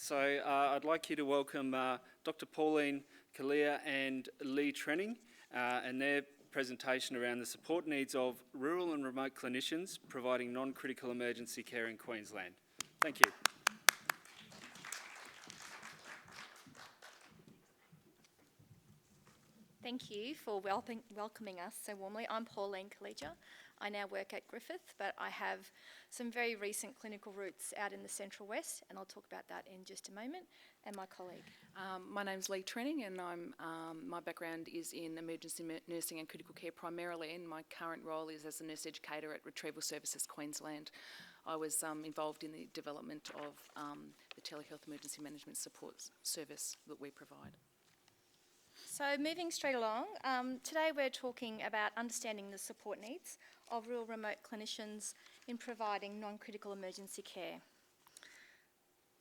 So I'd like you to welcome Dr. Pauline Calleja and Lee Trenning and their presentation around the support needs of rural and remote clinicians providing non-critical emergency care in Queensland. Thank you. Thank you for welcoming us so warmly. I'm Pauline Calleja. I now work at Griffith, but I have some very recent clinical roots out in the Central West, and I'll talk about that in just a moment, and my colleague. My name's Lee Trenning, and my background is in emergency nursing and critical care primarily, and my current role is as a nurse educator at Retrieval Services Queensland. I was involved in the development of the Telehealth emergency management support service that we provide. So moving straight along, today we're talking about understanding the support needs of rural remote clinicians in providing non-critical emergency care.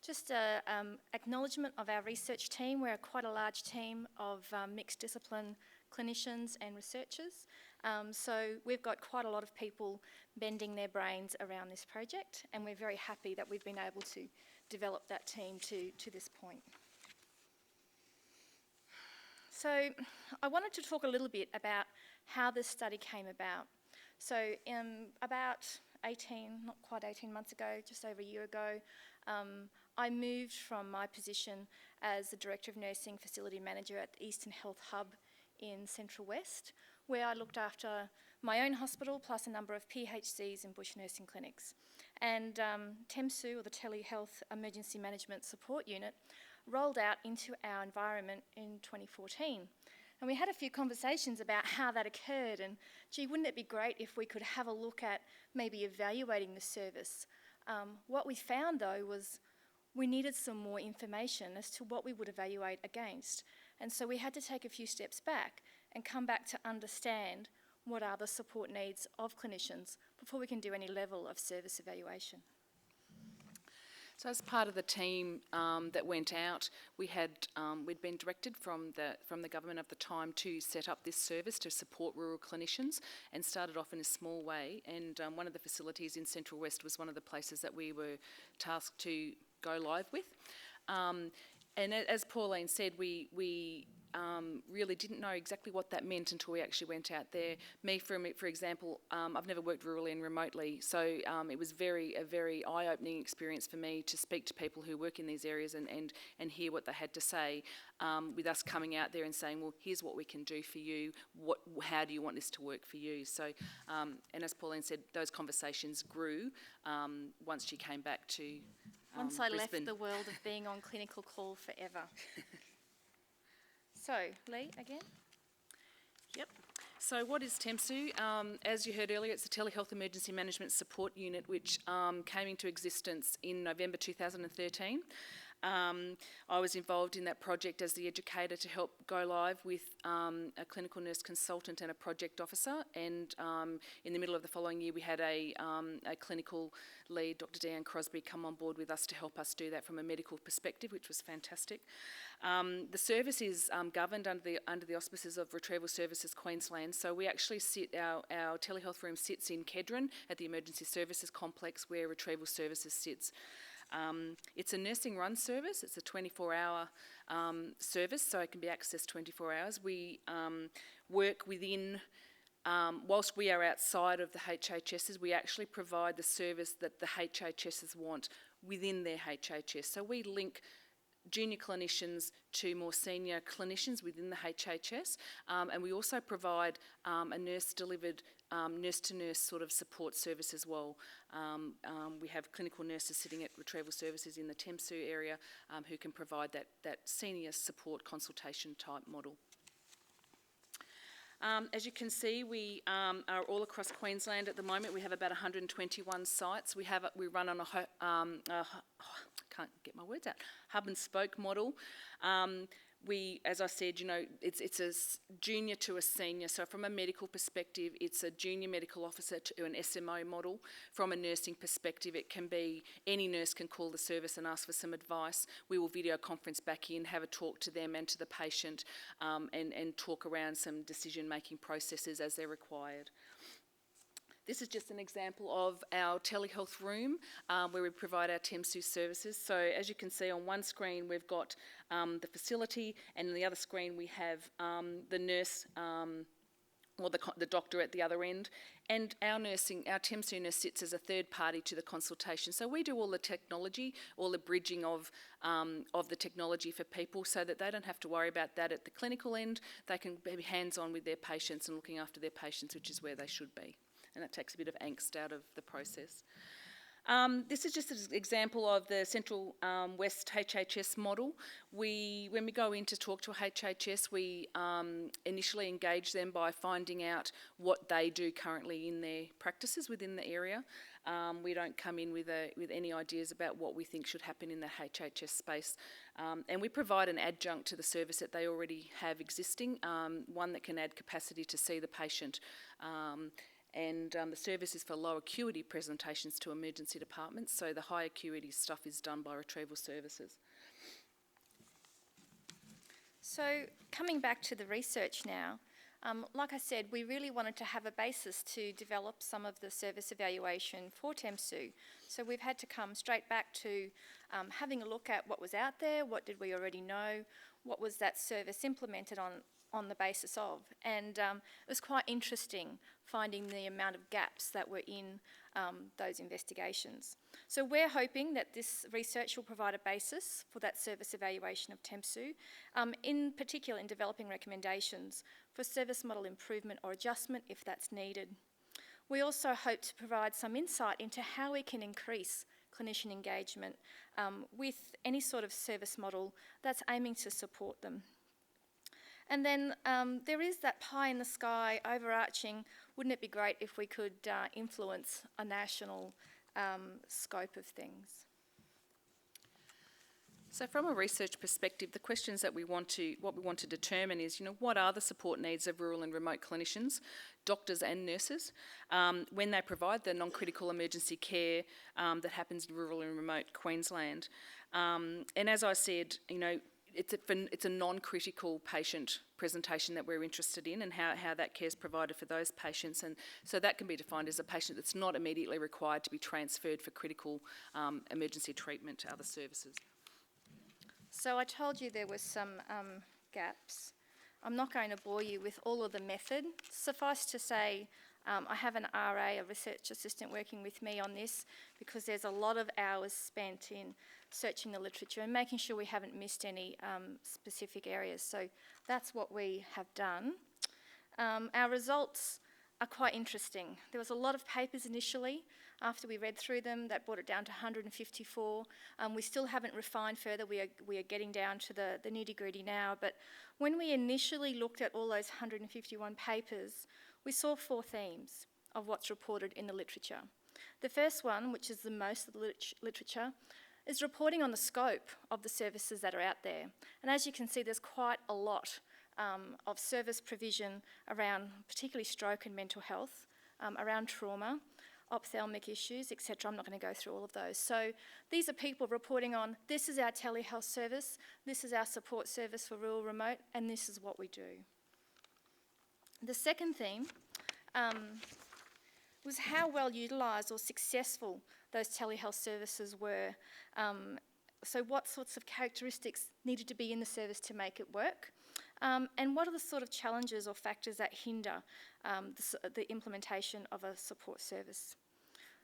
Just an acknowledgement of our research team. We're quite a large team of mixed discipline clinicians and researchers. So we've got quite a lot of people bending their brains around this project, and we're very happy that we've been able to develop that team to this point. So I wanted to talk a little bit about how this study came about. So about not quite 18 months ago, just over a year ago, I moved from my position as the Director of Nursing Facility Manager at the Eastern Health Hub in Central West, where I looked after my own hospital plus a number of PHCs and bush nursing clinics. And TEMSU, or the Telehealth Emergency Management Support Unit, rolled out into our environment in 2014. And we had a few conversations about how that occurred, and gee, wouldn't it be great if we could have a look at maybe evaluating the service. What we found though was we needed some more information as to what we would evaluate against. And so we had to take a few steps back and come back to understand what are the support needs of clinicians before we can do any level of service evaluation. So as part of the team that went out, we'd been directed from the government of the time to set up this service to support rural clinicians, and started off in a small way. And one of the facilities in Central West was one of the places that we were tasked to go live with. And as Pauline said, we really didn't know exactly what that meant until we actually went out there. Me, for example, I've never worked rurally and remotely, so it was a very eye-opening experience for me to speak to people who work in these areas and hear what they had to say, with us coming out there and saying, well, here's what we can do for you, how do you want this to work for you? So, and as Pauline said, those conversations grew once she came back to Once I Brisbane. left the world of being on clinical call forever. So, Lee, again? Yep. So what is TEMSU? As you heard earlier, it's the Telehealth Emergency Management Support Unit, which came into existence in November 2013. I was involved in that project as the educator to help go live with a clinical nurse consultant and a project officer, and in the middle of the following year we had a clinical lead, Dr. Deanne Crosby, come on board with us to help us do that from a medical perspective, which was fantastic. The service is governed under the auspices of Retrieval Services Queensland, so we actually our telehealth room sits in Kedron at the Emergency Services Complex where Retrieval Services sits. It's a nursing run service. It's a 24-hour service, so it can be accessed 24 hours. We work within, whilst we are outside of the HHSs, we actually provide the service that the HHSs want within their HHS. So we link junior clinicians to more senior clinicians within the HHS, and we also provide a nurse-delivered nurse-to-nurse sort of support service as well. We have clinical nurses sitting at Retrieval Services in the TEMSU area who can provide that senior support consultation type model. As you can see, we are all across Queensland at the moment. We have about 121 sites. We run on a can't get my words out, hub and spoke model. As I said, it's a junior to a senior. So from a medical perspective, it's a junior medical officer to an SMO model. From a nursing perspective, it can be any nurse can call the service and ask for some advice. We will video conference back in, have a talk to them and to the patient, and talk around some decision-making processes as they're required. This is just an example of our telehealth room where we provide our TEMSU services. So as you can see on one screen we've got the facility, and on the other screen we have the nurse or the doctor at the other end, and our TEMSU nurse sits as a third party to the consultation. So we do all the technology, all the bridging of the technology for people, so that they don't have to worry about that at the clinical end. They can be hands-on with their patients and looking after their patients, which is where they should be. And that takes a bit of angst out of the process. This is just an example of the Central West HHS model. When we go in to talk to a HHS, we initially engage them by finding out what they do currently in their practices within the area. We don't come in with any ideas about what we think should happen in the HHS space. And we provide an adjunct to the service that they already have existing, one that can add capacity to see the patient. And the service is for low acuity presentations to emergency departments, so the high acuity stuff is done by retrieval services. So coming back to the research now, like I said, we really wanted to have a basis to develop some of the service evaluation for TEMSU. So we've had to come straight back to having a look at what was out there, what did we already know, what was that service implemented on the basis of. And it was quite interesting finding the amount of gaps that were in those investigations. So we're hoping that this research will provide a basis for that service evaluation of TEMSU, in particular in developing recommendations for service model improvement or adjustment if that's needed. We also hope to provide some insight into how we can increase clinician engagement with any sort of service model that's aiming to support them. And then there is that pie in the sky overarching, wouldn't it be great if we could influence a national scope of things? So from a research perspective, the questions that what we want to determine is, what are the support needs of rural and remote clinicians, doctors and nurses, when they provide the non-critical emergency care that happens in rural and remote Queensland. And as I said, it's a non-critical patient presentation that we're interested in, and how that care is provided for those patients. And so that can be defined as a patient that's not immediately required to be transferred for critical emergency treatment to other services. So I told you there were some gaps. I'm not going to bore you with all of the method. Suffice to say, I have an RA, a research assistant, working with me on this, because there's a lot of hours spent in searching the literature and making sure we haven't missed any specific areas. So that's what we have done. Our results are quite interesting. There was a lot of papers initially. After we read through them, that brought it down to 154. We still haven't refined further. We are getting down to the nitty-gritty now. But when we initially looked at all those 151 papers, we saw 4 themes of what's reported in the literature. The first one, which is the most of the literature, is reporting on the scope of the services that are out there. And as you can see, there's quite a lot of service provision around particularly stroke and mental health, around trauma, ophthalmic issues, etc. I'm not going to go through all of those. So these are people reporting on, this is our telehealth service, this is our support service for rural remote, and this is what we do. The second theme was how well utilised or successful those telehealth services were. So what sorts of characteristics needed to be in the service to make it work? And what are the sort of challenges or factors that hinder the implementation of a support service?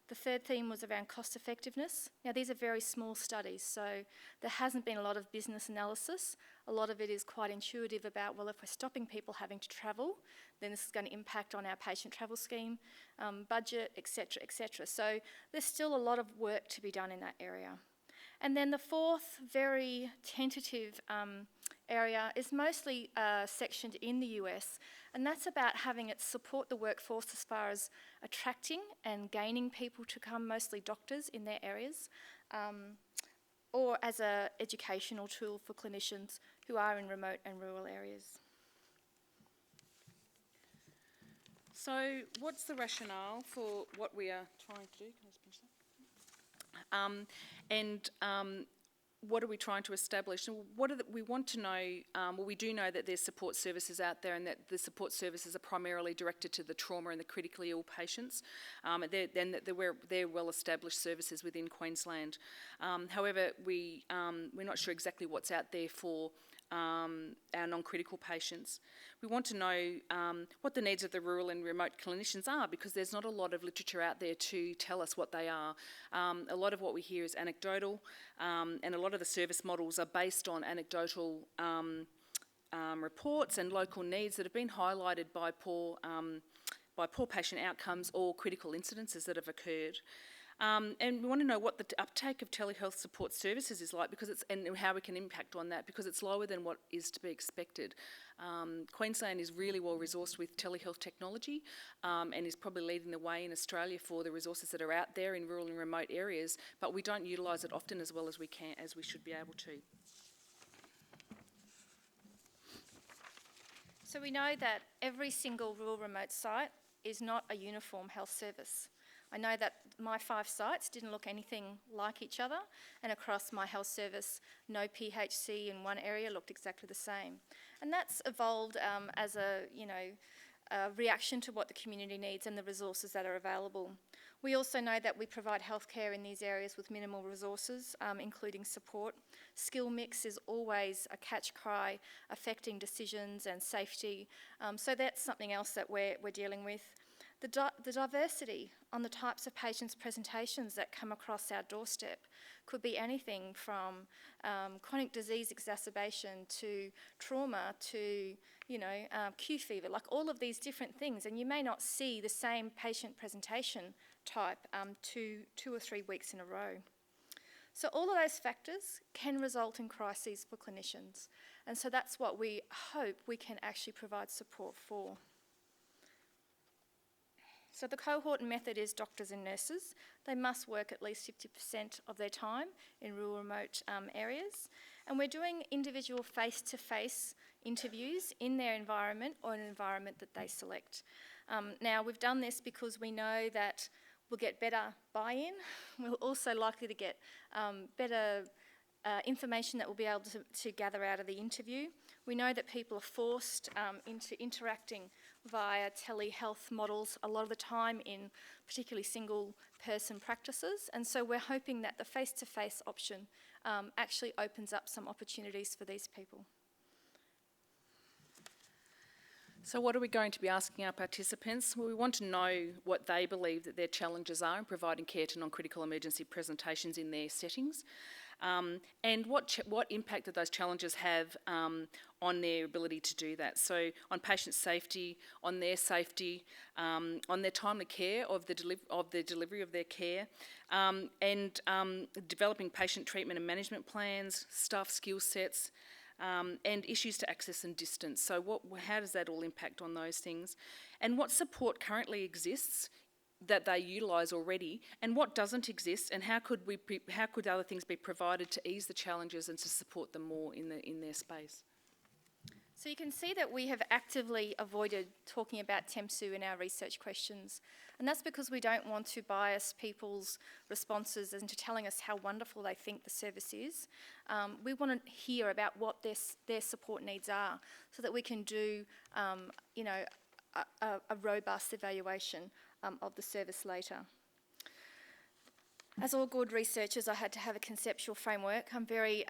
The third theme was around cost effectiveness. Now these are very small studies, so there hasn't been a lot of business analysis. A lot of it is quite intuitive about, well, if we're stopping people having to travel, then this is going to impact on our patient travel scheme, budget, etc., etc. So there's still a lot of work to be done in that area. And then the fourth, very tentative area is mostly sectioned in the US, and that's about having it support the workforce as far as attracting and gaining people to come, mostly doctors in their areas, or as an educational tool for clinicians who are in remote and rural areas. So what's the rationale for what we are trying to do? Can I just finish that? what are we trying to establish? And we want to know, we do know that there's support services out there and that the support services are primarily directed to the trauma and the critically ill patients. They're well-established services within Queensland. However, we're not sure exactly what's out there for our non-critical patients. We want to know what the needs of the rural and remote clinicians are, because there's not a lot of literature out there to tell us what they are. A lot of what we hear is anecdotal, and a lot of the service models are based on anecdotal reports and local needs that have been highlighted by poor patient outcomes or critical incidences that have occurred. And we want to know what the uptake of telehealth support services is like, and how we can impact on that, because it's lower than what is to be expected. Queensland is really well resourced with telehealth technology, and is probably leading the way in Australia for the resources that are out there in rural and remote areas, but we don't utilise it often as well as we should be able to. So we know that every single rural remote site is not a uniform health service. I know that my 5 sites didn't look anything like each other, and across my health service, no PHC in one area looked exactly the same. And that's evolved as a reaction to what the community needs and the resources that are available. We also know that we provide healthcare in these areas with minimal resources, including support. Skill mix is always a catch cry affecting decisions and safety. So that's something else that we're dealing with. The diversity on the types of patients' presentations that come across our doorstep could be anything from chronic disease exacerbation to trauma to, Q fever, like all of these different things. And you may not see the same patient presentation type 2 or 3 weeks in a row. So all of those factors can result in crises for clinicians. And so that's what we hope we can actually provide support for. So the cohort method is doctors and nurses. They must work at least 50% of their time in rural remote areas. And we're doing individual face-to-face interviews in their environment or an environment that they select. Now, we've done this because we know that we'll get better buy-in. We're also likely to get better information that we'll be able to gather out of the interview. We know that people are forced into interacting via telehealth models a lot of the time in particularly single person practices, and so we're hoping that the face-to-face option actually opens up some opportunities for these people. So what are we going to be asking our participants? Well, we want to know what they believe that their challenges are in providing care to non-critical emergency presentations in their settings, and what impact do those challenges have on their ability to do that. So on patient safety, on their safety, on their timely care of the delivery of their care, and developing patient treatment and management plans, staff skill sets, and issues to access and distance. So how does that all impact on those things? And what support currently exists that they utilise already, and what doesn't exist, and how could other things be provided to ease the challenges and to support them more in their space? So you can see that we have actively avoided talking about TEMSU in our research questions, and that's because we don't want to bias people's responses into telling us how wonderful they think the service is. We want to hear about what their support needs are, so that we can do, a robust evaluation of the service later. As all good researchers, I had to have a conceptual framework. I'm very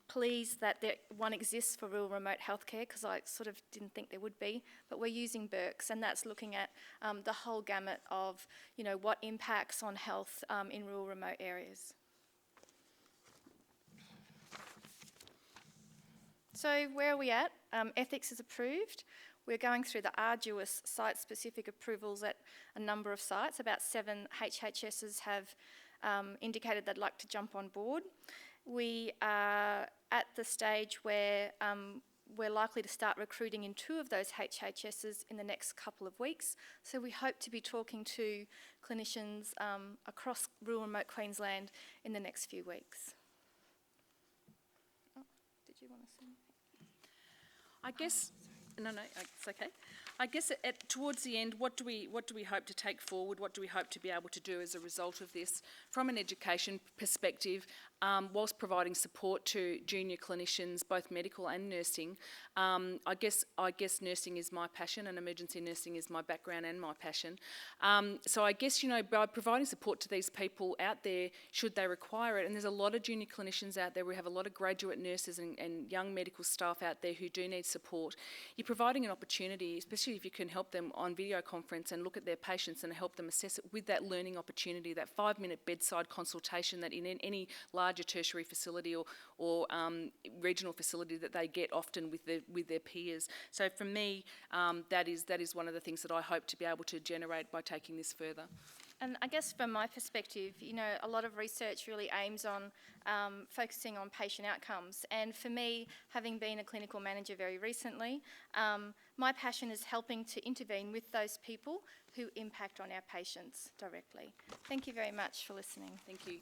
pleased that one exists for rural remote healthcare, because I sort of didn't think there would be, but we're using Burke's, and that's looking at the whole gamut of, what impacts on health in rural remote areas. So where are we at? Ethics is approved. We're going through the arduous site-specific approvals at a number of sites. About 7 HHSs have indicated they'd like to jump on board. We are at the stage where we're likely to start recruiting in 2 of those HHSs in the next couple of weeks. So we hope to be talking to clinicians across rural remote Queensland in the next few weeks. Oh, did you want to say anything? I guess. No, it's okay. I guess towards the end, what do we hope to take forward? What do we hope to be able to do as a result of this, from an education perspective, whilst providing support to junior clinicians, both medical and nursing. I guess nursing is my passion, and emergency nursing is my background and my passion. So I guess, by providing support to these people out there, should they require it, and there's a lot of junior clinicians out there, we have a lot of graduate nurses and young medical staff out there who do need support. You're providing an opportunity, especially if you can help them on video conference and look at their patients and help them assess it with that learning opportunity, that 5-minute bedside consultation that in any larger tertiary facility or regional facility that they get often with their peers. So for me, that is one of the things that I hope to be able to generate by taking this further. And I guess from my perspective, a lot of research really aims on focusing on patient outcomes. And for me, having been a clinical manager very recently, my passion is helping to intervene with those people who impact on our patients directly. Thank you very much for listening. Thank you.